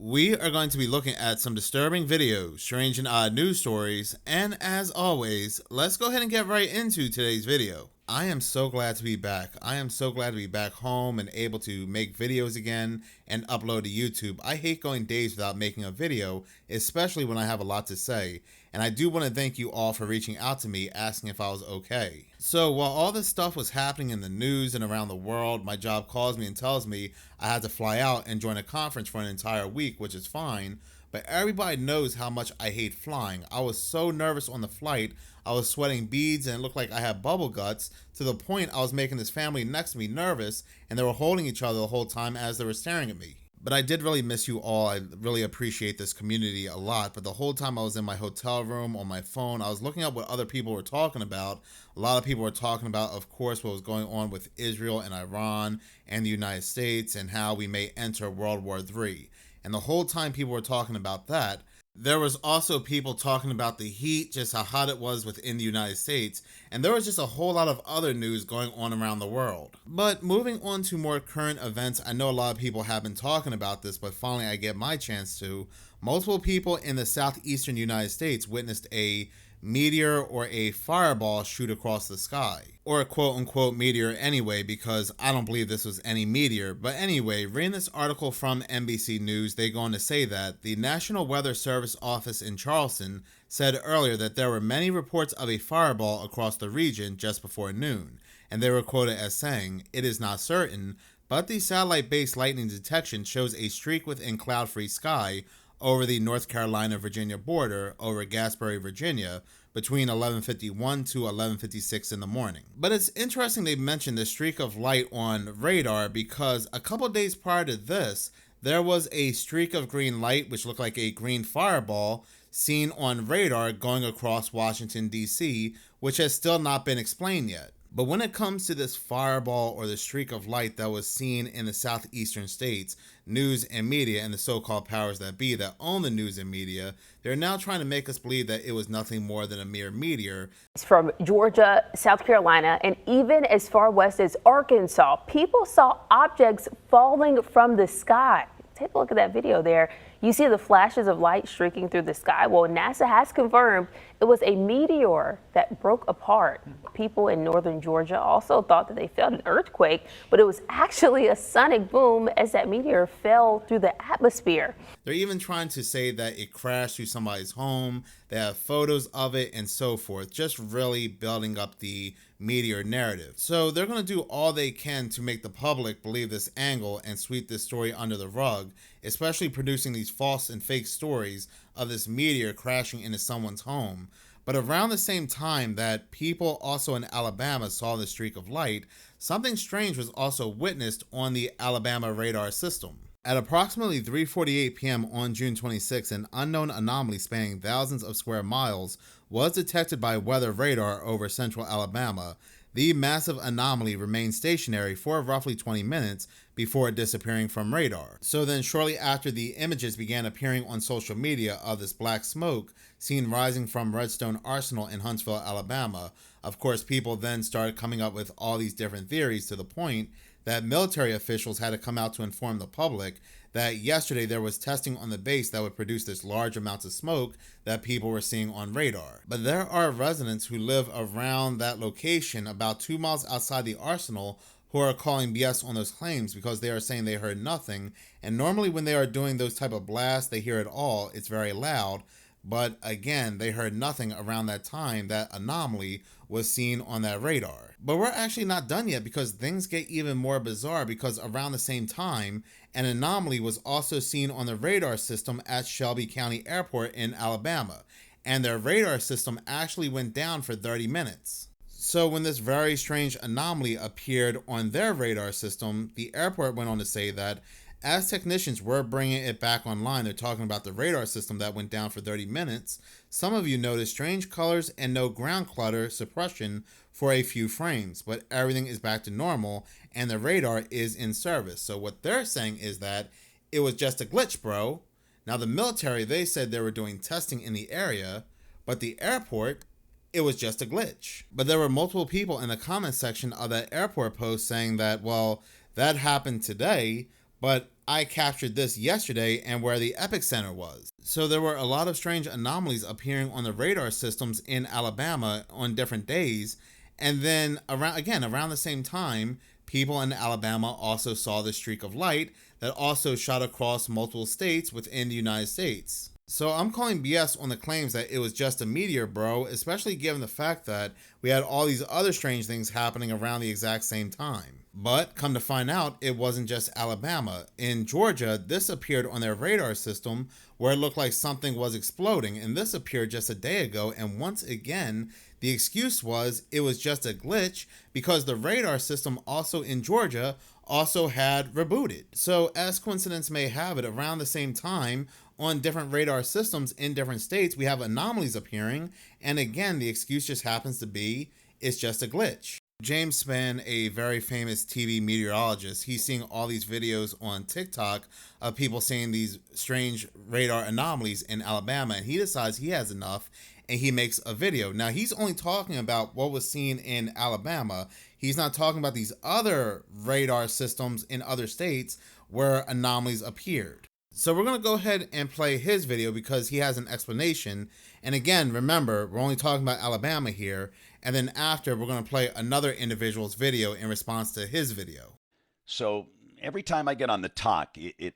We are going to be looking at some disturbing videos, strange and odd news stories, and as always, let's go ahead and get right into today's video. I am so glad to be back. I am so glad to be back home and able to make videos again and upload to YouTube. I hate going days without making a video, especially when I have a lot to say. And I do want to thank you all for reaching out to me asking if I was okay. So while all this stuff was happening in the news and around the world, my job calls me and tells me I had to fly out and join a conference for an entire week, which is fine. But everybody knows how much I hate flying. I was so nervous on the flight. I was sweating beads and it looked like I had bubble guts to the point I was making this family next to me nervous, and they were holding each other the whole time as they were staring at me. But I did really miss you all. I really appreciate this community a lot. But the whole time I was in my hotel room on my phone, I was looking up what other people were talking about. A lot of people were talking about, of course, what was going on with Israel and Iran and the United States and how we may enter World War III. And the whole time people were talking about that, there was also people talking about the heat, just how hot it was within the United States, and there was just a whole lot of other news going on around the world. But moving on to more current events, I know a lot of people have been talking about this, but finally I get my chance to. Multiple people in the southeastern United States witnessed a meteor or a fireball shoot across the sky. Or a quote-unquote meteor anyway, because I don't believe this was any meteor. But anyway, reading this article from NBC News, they go on to say that the National Weather Service office in Charleston said earlier that there were many reports of a fireball across the region just before noon. And they were quoted as saying, "It is not certain, but the satellite-based lightning detection shows a streak within cloud-free sky over the North Carolina-Virginia border over Gasbury, Virginia, between 11:51 to 11:56 in the morning." But it's interesting they mentioned the streak of light on radar, because a couple days prior to this, there was a streak of green light, which looked like a green fireball, seen on radar going across Washington, D.C., which has still not been explained yet. But when it comes to this fireball or the streak of light that was seen in the southeastern states, news and media and the so-called powers that be that own the news and media, they're now trying to make us believe that it was nothing more than a mere meteor. From Georgia, South Carolina, and even as far west as Arkansas, people saw objects falling from the sky. Take a look at that video there. You see the flashes of light streaking through the sky. Well, NASA has confirmed it was a meteor that broke apart. People in northern Georgia also thought that they felt an earthquake, but it was actually a sonic boom as that meteor fell through the atmosphere. They're even trying to say that it crashed through somebody's home. They have photos of it and so forth, just really building up the meteor narrative. So they're going to do all they can to make the public believe this angle and sweep this story under the rug, especially producing these false and fake stories of this meteor crashing into someone's home. But around the same time that people also in Alabama saw the streak of light, something strange was also witnessed on the Alabama radar system. At approximately 3:48 p.m. on June 26, an unknown anomaly spanning thousands of square miles was detected by weather radar over central Alabama. The massive anomaly remained stationary for roughly 20 minutes before disappearing from radar. So then shortly after, the images began appearing on social media of this black smoke seen rising from Redstone Arsenal in Huntsville, Alabama. Of course, people then started coming up with all these different theories, to the point that military officials had to come out to inform the public that yesterday there was testing on the base that would produce this large amounts of smoke that people were seeing on radar. But there are residents who live around that location about 2 miles outside the arsenal who are calling BS on those claims, because they are saying they heard nothing. And normally when they are doing those type of blasts, they hear it all. It's very loud. But again, they heard nothing around that time that anomaly was seen on that radar. But we're actually not done yet, because things get even more bizarre, because around the same time, an anomaly was also seen on the radar system at Shelby County Airport in Alabama. And their radar system actually went down for 30 minutes. So when this very strange anomaly appeared on their radar system, the airport went on to say that as technicians were bringing it back online, they're talking about the radar system that went down for 30 minutes. Some of you noticed strange colors and no ground clutter suppression for a few frames, but everything is back to normal and the radar is in service. So what they're saying is that it was just a glitch, bro. Now the military, they said they were doing testing in the area, but the airport, it was just a glitch. But there were multiple people in the comment section of that airport post saying that, well, that happened today, but I captured this yesterday and where the epicenter was. So there were a lot of strange anomalies appearing on the radar systems in Alabama on different days. And then around the same time, people in Alabama also saw the streak of light that also shot across multiple states within the United States. So I'm calling BS on the claims that it was just a meteor, bro, especially given the fact that we had all these other strange things happening around the exact same time. But come to find out, it wasn't just Alabama. In Georgia, this appeared on their radar system where it looked like something was exploding, and this appeared just a day ago, and once again, the excuse was it was just a glitch because the radar system also in Georgia also had rebooted. So as coincidence may have it, around the same time, on different radar systems in different states, we have anomalies appearing, and again, the excuse just happens to be it's just a glitch. James Spann, a very famous TV meteorologist, he's seeing all these videos on TikTok of people seeing these strange radar anomalies in Alabama, and he decides he has enough and he makes a video. Now, he's only talking about what was seen in Alabama. He's not talking about these other radar systems in other states where anomalies appeared. So we're going to go ahead and play his video because he has an explanation. And again, remember, we're only talking about Alabama here. And then after, we're going to play another individual's video in response to his video. So every time I get on the talk, it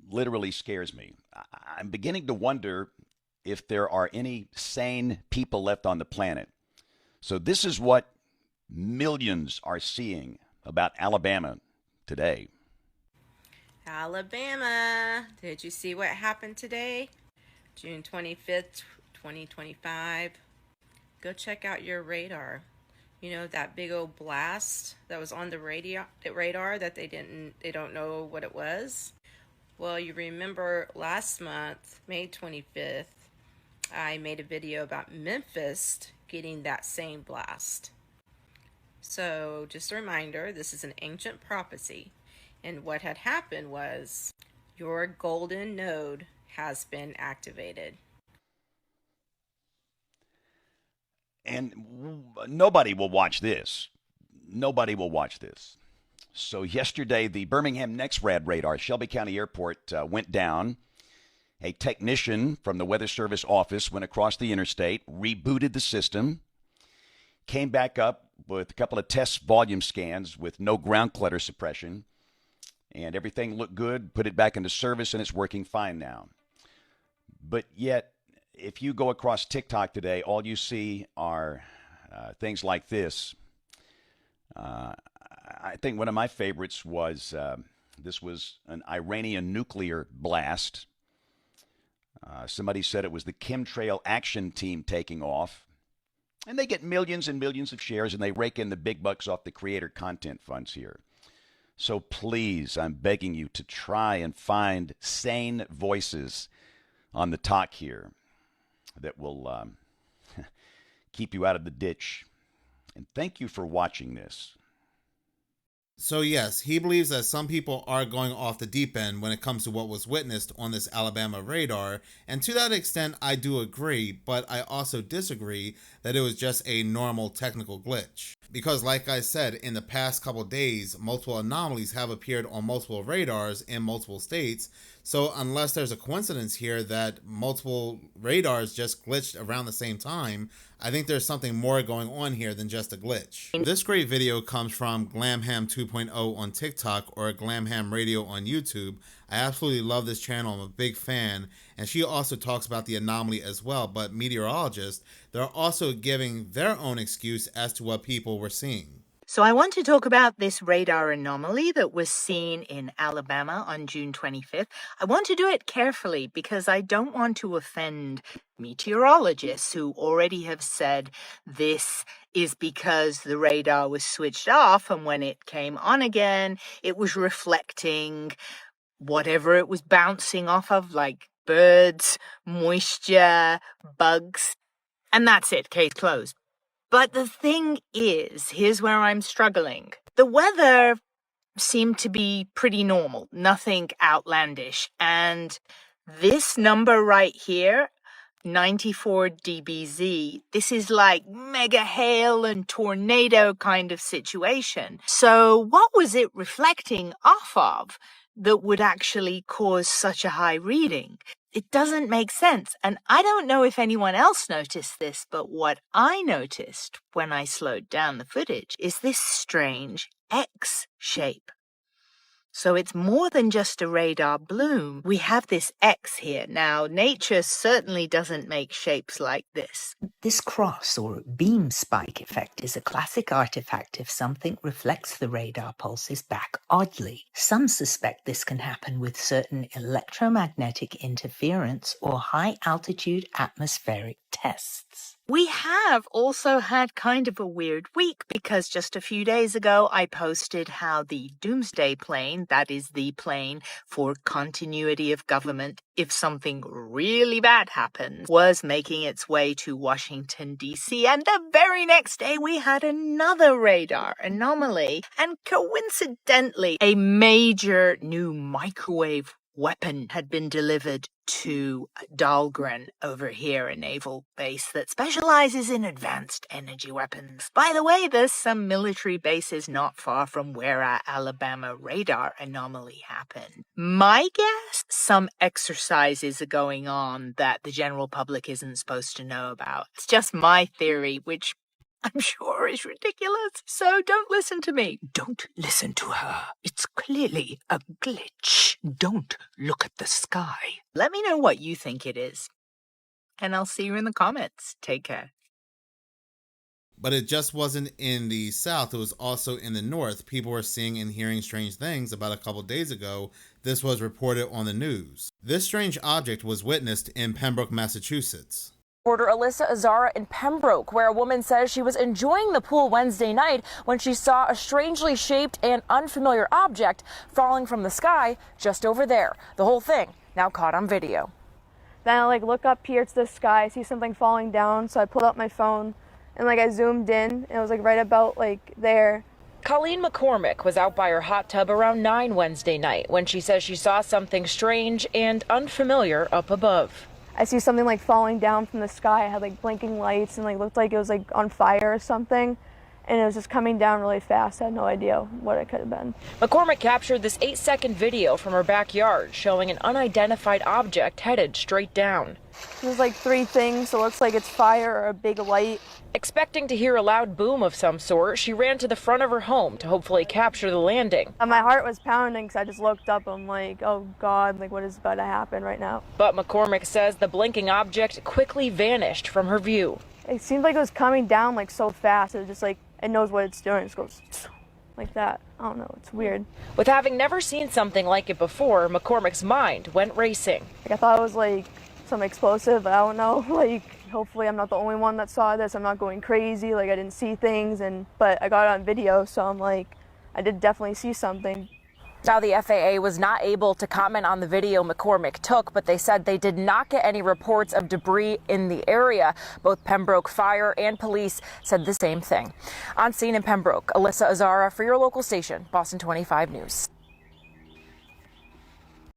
literally scares me. I'm beginning to wonder if there are any sane people left on the planet. So this is what millions are seeing about Alabama today. Alabama, did you see what happened today? June 25th, 2025. Go check out your radar. You know that big old blast that was on the radar that they don't know what it was? Well, you remember last month, May 25th, I made a video about Memphis getting that same blast. So just a reminder, this is an ancient prophecy. And what had happened was your golden node has been activated. And nobody will watch this. Nobody will watch this. So yesterday, the Birmingham NexRad radar, Shelby County Airport, went down. A technician from the Weather Service office went across the interstate, rebooted the system, came back up with a couple of test volume scans with no ground clutter suppression, and everything looked good, put it back into service, and it's working fine now. But yet, if you go across TikTok today, all you see are things like this. I think one of my favorites was this was an Iranian nuclear blast. Somebody said it was the chemtrail action team taking off. And they get millions and millions of shares, and they rake in the big bucks off the creator content funds here. So please, I'm begging you to try and find sane voices on the talk here that will keep you out of the ditch. And thank you for watching this. So yes, he believes that some people are going off the deep end when it comes to what was witnessed on this Alabama radar, and to that extent I do agree, but I also disagree that it was just a normal technical glitch. Because like I said, in the past couple days, multiple anomalies have appeared on multiple radars in multiple states, so unless there's a coincidence here that multiple radars just glitched around the same time, I think there's something more going on here than just a glitch. This great video comes from Glamham 2.0 on TikTok or Glamham Radio on YouTube. I absolutely love this channel. I'm a big fan. And she also talks about the anomaly as well. But Meteorologist, they're also giving their own excuse as to what people were seeing. So I want to talk about this radar anomaly that was seen in Alabama on June 25th. I want to do it carefully because I don't want to offend meteorologists who already have said this is because the radar was switched off, and when it came on again, it was reflecting whatever it was bouncing off of, like birds, moisture, bugs, and that's it, case closed. But the thing is, here's where I'm struggling. The weather seemed to be pretty normal, nothing outlandish. And this number right here, 94 dBz, this is like mega hail and tornado kind of situation. So what was it reflecting off of? that would actually cause such a high reading. It doesn't make sense. And I don't know if anyone else noticed this, but what I noticed when I slowed down the footage is this strange X shape. So it's more than just a radar bloom. We have this X here. Now, nature certainly doesn't make shapes like this. This cross or beam spike effect is a classic artifact if something reflects the radar pulses back oddly. Some suspect this can happen with certain electromagnetic interference or high-altitude atmospheric tests. We have also had kind of a weird week because just a few days ago I posted how the Doomsday Plane, that is the plane for continuity of government if something really bad happens, was making its way to Washington, D.C. And the very next day we had another radar anomaly. And coincidentally, a major new microwave weapon had been delivered to Dahlgren over here, a naval base that specializes in advanced energy weapons. By the way, there's some military bases not far from where our Alabama radar anomaly happened. My guess, some exercises are going on that the general public isn't supposed to know about. It's just my theory, which I'm sure is ridiculous, so don't listen to me. Don't listen to her. It's clearly a glitch. Don't look at the sky. Let me know what you think it is, and I'll see you in the comments. Take care. But it just wasn't in the South, it was also in the North. People were seeing and hearing strange things. About a couple days ago, this was reported on the news. This strange object was witnessed in Pembroke, Massachusetts. Reporter Alyssa Azara in Pembroke, where a woman says she was enjoying the pool Wednesday night when she saw a strangely shaped and unfamiliar object falling from the sky just over there. The whole thing now caught on video. Then I look up here to the sky, I see something falling down, so I pulled out my phone and I zoomed in and it was right about there. Colleen McCormick was out by her hot tub around 9 Wednesday night when she says she saw something strange and unfamiliar up above. I see something falling down from the sky. It had blinking lights and looked like it was on fire or something. And it was just coming down really fast. I had no idea what it could have been. McCormick captured this 8-second video from her backyard showing an unidentified object headed straight down. There's 3 things. So it looks like it's fire or a big light. Expecting to hear a loud boom of some sort, she ran to the front of her home to hopefully capture the landing. My heart was pounding because I just looked up. I'm oh God, what is about to happen right now? But McCormick says the blinking object quickly vanished from her view. It seemed like it was coming down so fast. It was just it knows what it's doing. It just goes like that. I don't know. It's weird. With having never seen something like it before, McCormick's mind went racing. I thought it was some explosive, but I don't know. Hopefully I'm not the only one that saw this. I'm not going crazy. I didn't see things, but I got it on video, so I'm I did definitely see something. Now, the FAA was not able to comment on the video McCormick took, but they said they did not get any reports of debris in the area. Both Pembroke Fire and police said the same thing. On scene in Pembroke, Alyssa Azara for your local station, Boston 25 News.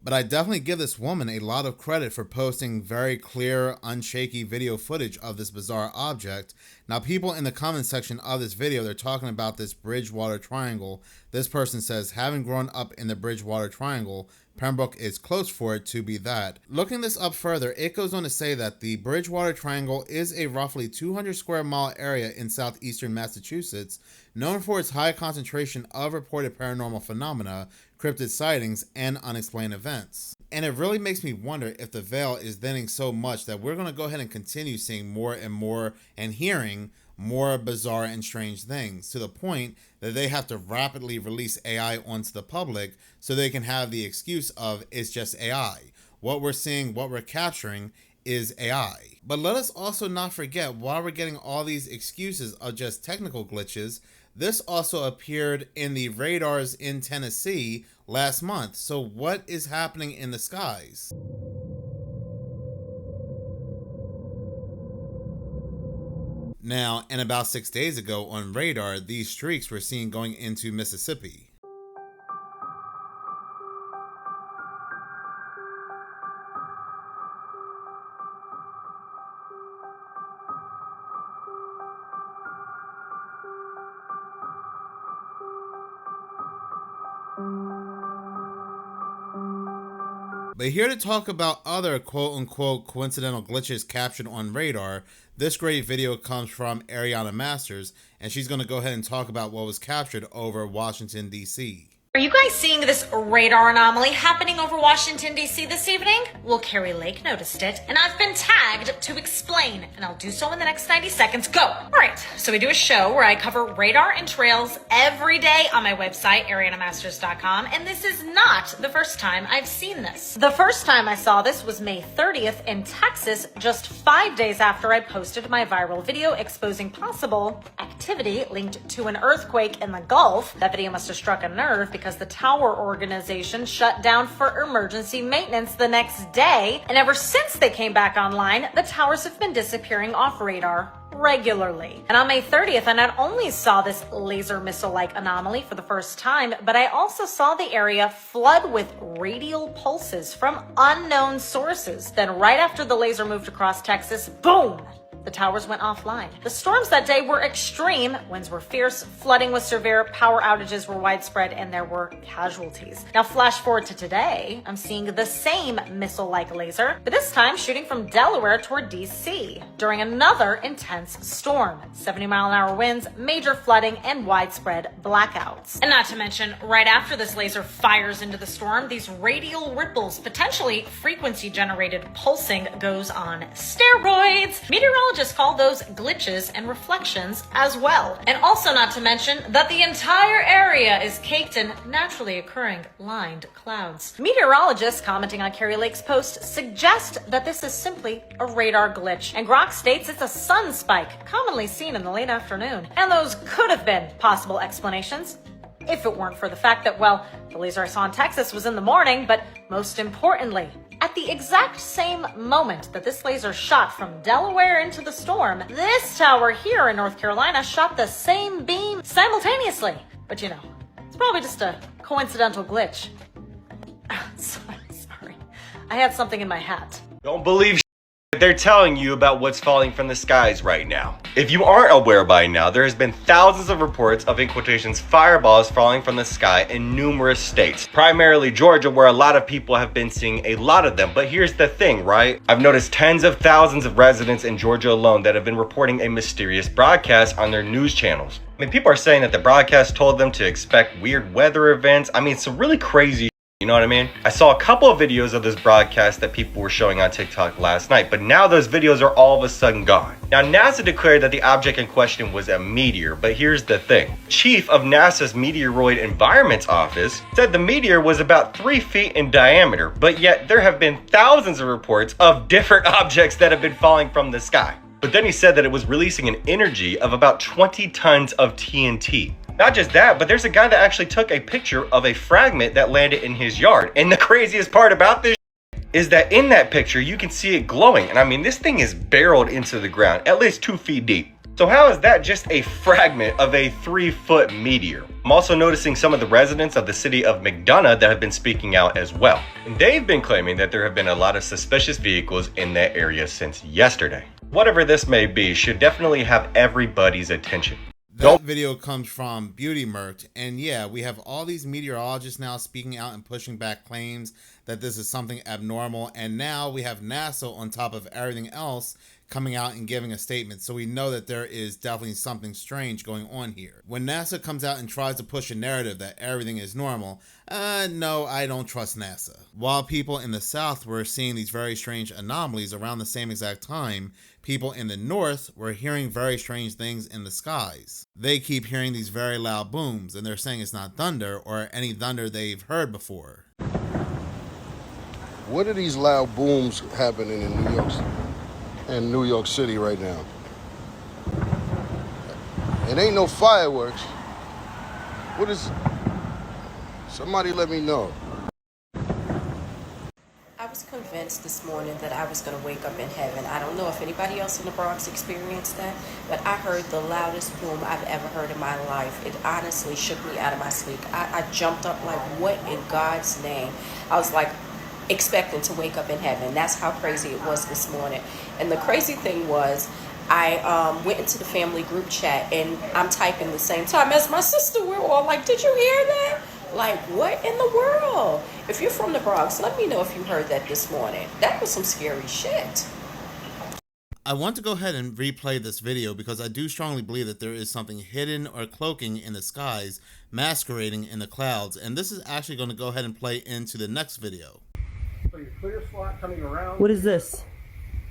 But I definitely give this woman a lot of credit for posting very clear, unshaky video footage of this bizarre object. Now, people in the comment section of this video, they're talking about this Bridgewater Triangle. This person says, having grown up in the Bridgewater Triangle, Pembroke is close for it to be that. Looking this up further, it goes on to say that the Bridgewater Triangle is a roughly 200 square mile area in southeastern Massachusetts, known for its high concentration of reported paranormal phenomena, cryptid sightings, and unexplained events. And it really makes me wonder if the veil is thinning so much that we're going to go ahead and continue seeing more and more and hearing more bizarre and strange things, to the point that they have to rapidly release AI onto the public so they can have the excuse of it's just AI. What we're seeing, what we're capturing is AI. But let us also not forget, while we're getting all these excuses of just technical glitches, this also appeared in the radars in Tennessee last month. So what is happening in the skies? Now, and about 6 days ago on radar, these streaks were seen going into Mississippi. But here to talk about other quote-unquote coincidental glitches captured on radar, this great video comes from Ariana Masters, and she's going to go ahead and talk about what was captured over Washington, D.C. Are you guys seeing this radar anomaly happening over Washington, D.C. this evening? Well, Carrie Lake noticed it, and I've been tagged to explain, and I'll do so in the next 90 seconds. Go! All right, so we do a show where I cover radar and trails every day on my website, arianamasters.com, and this is not the first time I've seen this. The first time I saw this was May 30th in Texas, just 5 days after I posted my viral video exposing possible activity linked to an earthquake in the Gulf. That video must have struck a nerve because the tower organization shut down for emergency maintenance the next day. And ever since they came back online, the towers have been disappearing off radar regularly. And on May 30th, I not only saw this laser missile-like anomaly for the first time, but I also saw the area flood with radial pulses from unknown sources. Then right after the laser moved across Texas, boom! The towers went offline. The storms that day were extreme. Winds were fierce, flooding was severe, power outages were widespread, and there were casualties. Now flash forward to today, I'm seeing the same missile-like laser, but this time shooting from Delaware toward DC during another intense storm. 70-mile-an-hour winds, major flooding, and widespread blackouts. And not to mention, right after this laser fires into the storm, these radial ripples, potentially frequency-generated pulsing, goes on steroids. Meteorologists call those glitches and reflections as well. And also not to mention that the entire area is caked in naturally occurring lined clouds. Meteorologists commenting on Carrie Lake's post suggest that this is simply a radar glitch. And Grok states it's a sun spike commonly seen in the late afternoon. And those could have been possible explanations if it weren't for the fact that, well, the laser I saw in Texas was in the morning, but most importantly, at the exact same moment that this laser shot from Delaware into the storm, this tower here in North Carolina shot the same beam simultaneously. But you know, it's probably just a coincidental glitch. Sorry. I had something in my hat. Don't believe they're telling you about what's falling from the skies right now. If you aren't aware by now, there has been thousands of reports of, in quotations, fireballs falling from the sky in numerous states, primarily Georgia, where a lot of people have been seeing a lot of them. But here's the thing, right? I've noticed tens of thousands of residents in Georgia alone that have been reporting a mysterious broadcast on their news channels. I mean, people are saying that the broadcast told them to expect weird weather events. I mean, some really crazy. You know what I mean? I saw a couple of videos of this broadcast that people were showing on TikTok last night, but now those videos are all of a sudden gone. Now, NASA declared that the object in question was a meteor, but here's the thing. Chief of NASA's Meteoroid Environments Office said the meteor was about 3 feet in diameter, but yet there have been thousands of reports of different objects that have been falling from the sky. But then he said that it was releasing an energy of about 20 tons of TNT. Not just that, but there's a guy that actually took a picture of a fragment that landed in his yard. And the craziest part about this is that in that picture, you can see it glowing. And I mean, this thing is barreled into the ground, at least 2 feet deep. So how is that just a fragment of a 3-foot meteor? I'm also noticing some of the residents of the city of McDonough that have been speaking out as well. And they've been claiming that there have been a lot of suspicious vehicles in that area since yesterday. Whatever this may be, should definitely have everybody's attention. That video comes from Beauty Merch, and yeah, we have all these meteorologists now speaking out and pushing back claims that this is something abnormal, and now we have NASA on top of everything else coming out and giving a statement, so we know that there is definitely something strange going on here. When NASA comes out and tries to push a narrative that everything is normal, no, I don't trust NASA. While people in the South were seeing these very strange anomalies around the same exact time, people in the North were hearing very strange things in the skies. They keep hearing these very loud booms, and they're saying it's not thunder or any thunder they've heard before. What are these loud booms happening in New York City right now? It ain't no fireworks. What is? Somebody let me know. I was convinced this morning that I was going to wake up in heaven. I don't know if anybody else in the Bronx experienced that, but I heard the loudest boom I've ever heard in my life. It honestly shook me out of my sleep. I jumped up like, what in God's name? I was like expecting to wake up in heaven. That's how crazy it was this morning. And the crazy thing was, I went into the family group chat and I'm typing the same time as my sister. We're all like, did you hear that? Like, what in the world? If you're from the Bronx, let me know if you heard that this morning. That was some scary shit. I want to go ahead and replay this video because I do strongly believe that there is something hidden or cloaking in the skies, masquerading in the clouds, and this is actually going to go ahead and play into the next video. So your clear slot coming around. What is this?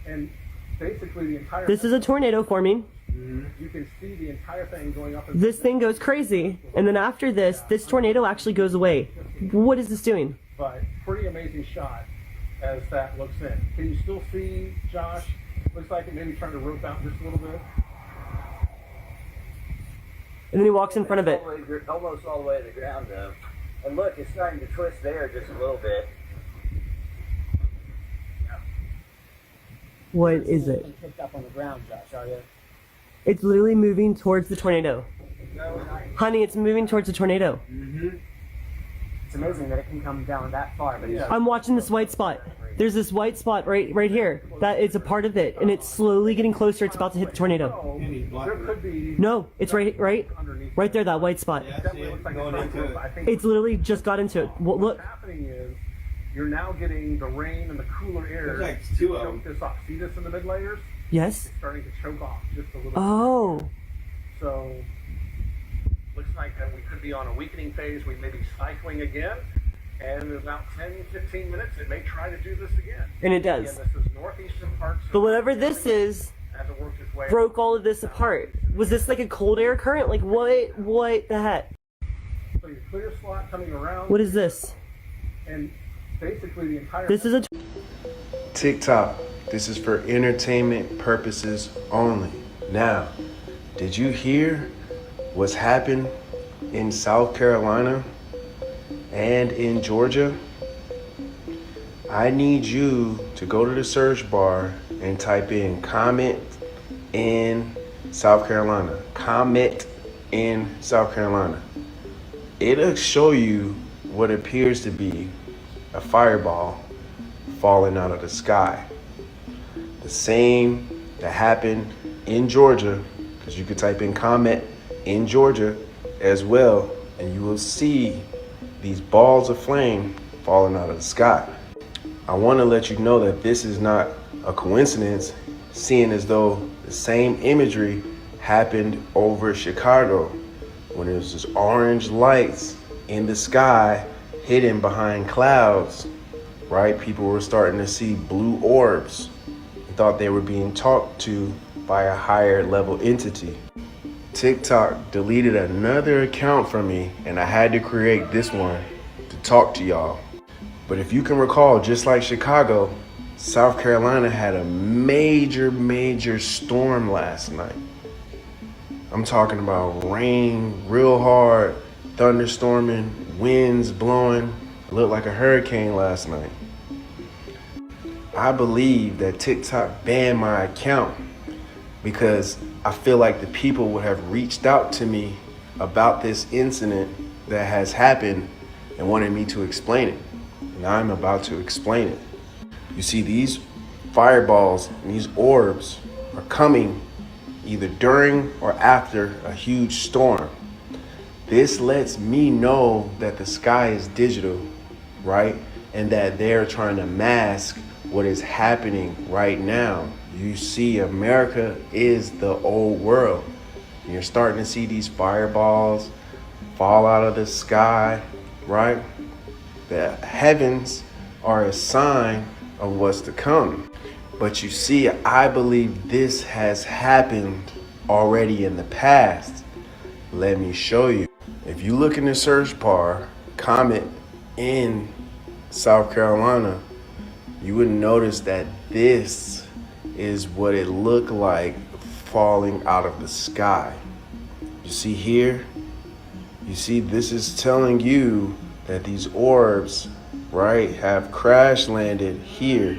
And basically the entire... This is a tornado forming. You can see the entire thing going up. This thing goes crazy, and then after this tornado actually goes away. What is this doing? But pretty amazing shot as that looks in. Can you still see, Josh? Looks like it maybe trying to rope out just a little bit. And then he walks in front of it. Almost all the way to the ground, though. And look, it's starting to twist there just a little bit. What is it? Picked up on the ground, Josh, are you? It's literally moving towards the tornado. No, Honey, it's moving towards the tornado. It's amazing that it can come down that far. But I'm watching this white spot. There's this white spot right here. That is a part of it, and it's slowly getting closer. It's about to hit the tornado. No, it's right there. That white spot. It's literally just got into it. Well, look. What's happening is you're now getting the rain and the cooler air like to two of choke this off. See this in the mid layers? Yes. It's starting to choke off just a little Oh. bit. So looks like that we could be on a weakening phase. We may be cycling again. And in about 10-15 minutes, it may try to do this again. And it does. Again, this is northeastern parts. But whatever this is, as it works its way broke all of this apart. Was this like a cold air current? Like what the heck? So your clear slot coming around. What is this? And basically the entire... This is a... TikTok. This is for entertainment purposes only. Now, did you hear what's happened in South Carolina and in Georgia? I need you to go to the search bar and type in "comet in South Carolina." Comet in South Carolina. It'll show you what appears to be a fireball falling out of the sky. The same that happened in Georgia, because you could type in "comet in Georgia" as well, and you will see these balls of flame falling out of the sky. I want to let you know that this is not a coincidence, seeing as though the same imagery happened over Chicago when there was this orange lights in the sky hidden behind clouds, right? People were starting to see blue orbs and thought they were being talked to by a higher level entity. TikTok deleted another account from me, and I had to create this one to talk to y'all. But if you can recall, just like Chicago, South Carolina had a major storm last night. I'm talking about rain real hard, thunderstorming, winds blowing. It looked like a hurricane last night. I believe that TikTok banned my account because I feel like the people would have reached out to me about this incident that has happened and wanted me to explain it. And I'm about to explain it. You see, these fireballs and these orbs are coming either during or after a huge storm. This lets me know that the sky is digital, right? And that they're trying to mask what is happening right now. You see, America is the old world. And you're starting to see these fireballs fall out of the sky, right? The heavens are a sign of what's to come. But you see, I believe this has happened already in the past. Let me show you. If you look in the search bar, "comet in South Carolina," you would notice that this is what it looked like falling out of the sky. You see here? You see, this is telling you that these orbs, right, have crash landed here.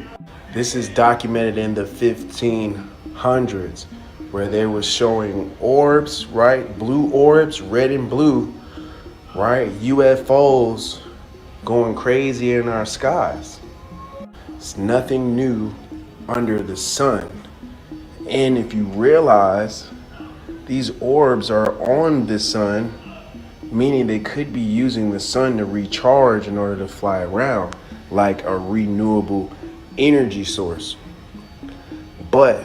This is documented in the 1500s, where they were showing orbs, right, blue orbs, red and blue, right, UFOs going crazy in our skies. It's nothing new under the sun. And if you realize, these orbs are on the sun meaning they could be using the sun to recharge in order to fly around, like a renewable energy source. But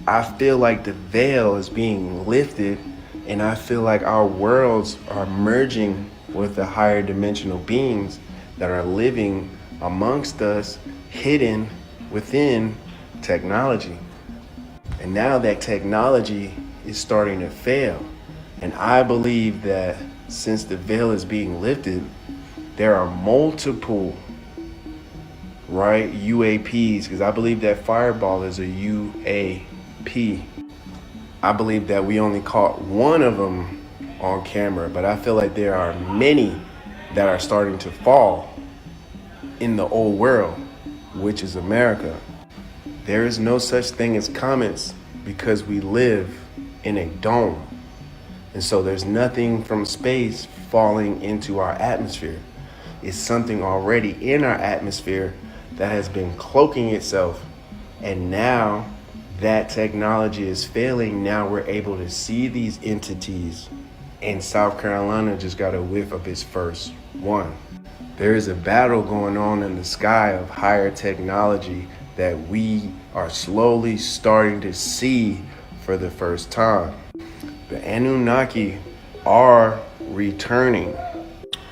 I feel like the veil is being lifted, and I feel like our worlds are merging with the higher dimensional beings that are living amongst us, hidden within technology. And now that technology is starting to fail. And I believe that since the veil is being lifted, there are multiple, right, UAPs, because I believe that Fireball is a UAP. I believe that we only caught one of them on camera, but I feel like there are many that are starting to fall in the old world, which is America. There is no such thing as comets because we live in a dome. And so there's nothing from space falling into our atmosphere. It's something already in our atmosphere that has been cloaking itself. And now that technology is failing. Now we're able to see these entities. And South Carolina just got a whiff of its first one. There is a battle going on in the sky of higher technology that we are slowly starting to see for the first time. The Anunnaki are returning,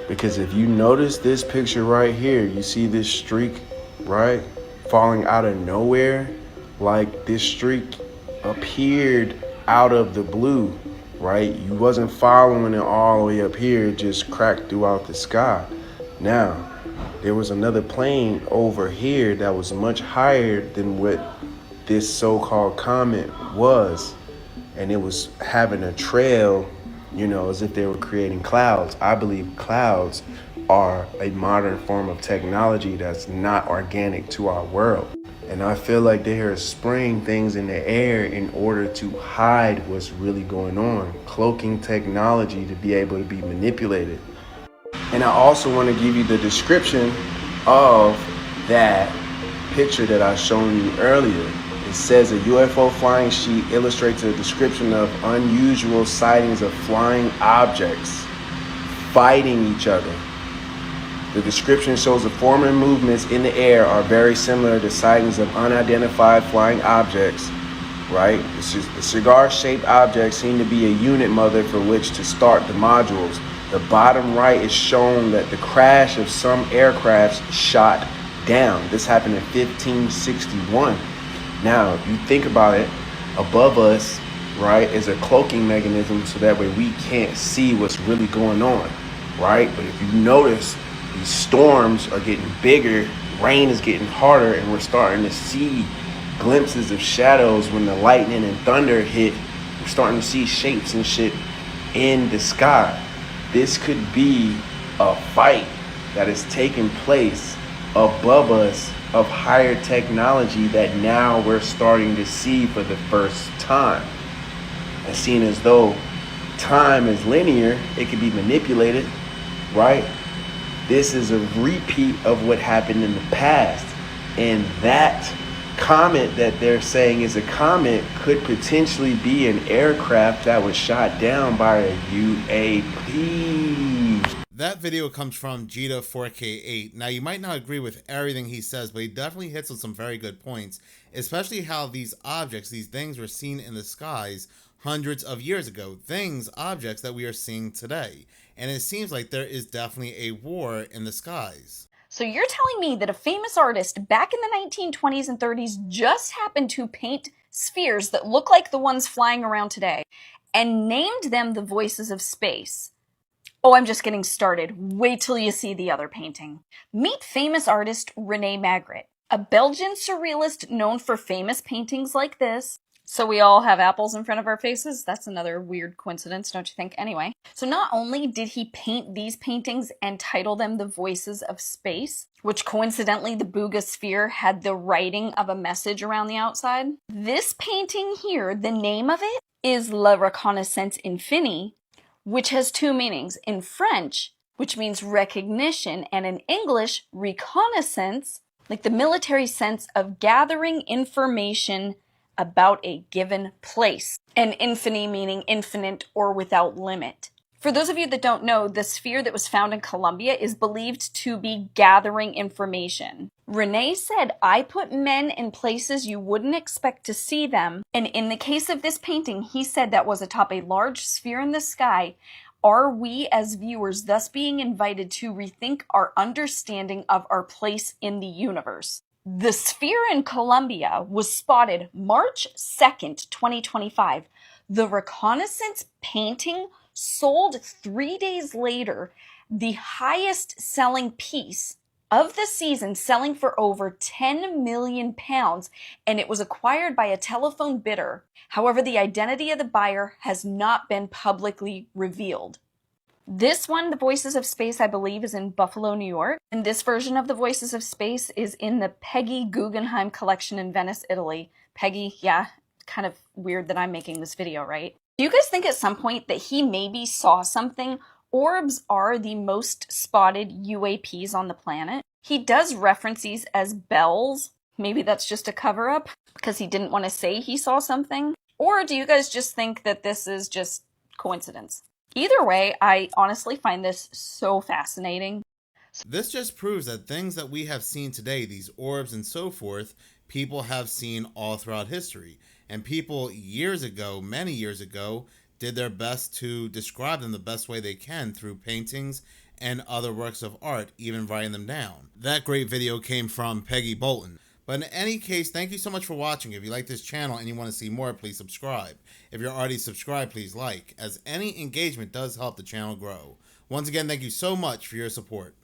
because if you notice this picture right here, you see this streak, right, falling out of nowhere. Like this streak appeared out of the blue, right? You wasn't following it all the way up here, it just cracked throughout the sky. Now, there was another plane over here that was much higher than what this so-called comet was. And it was having a trail, you know, as if they were creating clouds. I believe clouds are a modern form of technology that's not organic to our world. And I feel like they are spraying things in the air in order to hide what's really going on, cloaking technology to be able to be manipulated. And I also want to give you the description of that picture that I shown you earlier. It says a UFO flying sheet illustrates a description of unusual sightings of flying objects fighting each other. The description shows the form and movements in the air are very similar to sightings of unidentified flying objects, right? The cigar-shaped objects seem to be a unit mother for which to start the modules. The bottom right is shown that the crash of some aircrafts shot down. This happened in 1561. Now, if you think about it, above us, right, is a cloaking mechanism so that way we can't see what's really going on, right? But if you notice, these storms are getting bigger, rain is getting harder, and we're starting to see glimpses of shadows when the lightning and thunder hit. We're starting to see shapes and shit in the sky. This could be a fight that is taking place above us of higher technology that now we're starting to see for the first time. And seeing as though time is linear, it can be manipulated, right? This is a repeat of what happened in the past. And that comet that they're saying is a comet could potentially be an aircraft that was shot down by a UAP. That video comes from Jita 4K8. Now, you might not agree with everything he says, but he definitely hits on some very good points, especially how these objects, these things were seen in the skies hundreds of years ago. Things, objects that we are seeing today. And it seems like there is definitely a war in the skies. So you're telling me that a famous artist back in the 1920s and 30s just happened to paint spheres that look like the ones flying around today and named them the voices of space? Oh, I'm just getting started. Wait till you see the other painting. Meet famous artist René Magritte, a Belgian surrealist known for famous paintings like this. So we all have apples in front of our faces? That's another weird coincidence, don't you think? Anyway, so not only did he paint these paintings and title them The Voices of Space, which coincidentally the Booga sphere had the writing of a message around the outside. This painting here, the name of it is La Reconnaissance Infinie, which has two meanings. In French, which means recognition, and in English, reconnaissance, like the military sense of gathering information about a given place. And infinie meaning infinite or without limit. For those of you that don't know, the sphere that was found in Colombia is believed to be gathering information. Renee said, I put men in places you wouldn't expect to see them. And in the case of this painting, he said that was atop a large sphere in the sky. Are we as viewers thus being invited to rethink our understanding of our place in the universe? The sphere in Colombia was spotted March 2nd, 2025. The reconnaissance painting sold 3 days later, the highest selling piece of the season, selling for over 10 million pounds, and it was acquired by a telephone bidder. However, the identity of the buyer has not been publicly revealed. This one, The Voices of Space, I believe, is in Buffalo, New York. And this version of The Voices of Space is in the Peggy Guggenheim collection in Venice, Italy. Peggy, yeah, kind of weird that I'm making this video, right? Do you guys think at some point that he maybe saw something? Orbs are the most spotted UAPs on the planet. He does reference these as bells. Maybe that's just a cover-up because he didn't want to say he saw something. Or do you guys just think that this is just coincidence? Either way, I honestly find this so fascinating. This just proves that things that we have seen today, these orbs and so forth, people have seen all throughout history. And people years ago, many years ago, did their best to describe them the best way they can through paintings and other works of art, even writing them down. That great video came from Peggy Bolton. But in any case, thank you so much for watching. If you like this channel and you want to see more, please subscribe. If you're already subscribed, please like, as any engagement does help the channel grow. Once again, thank you so much for your support.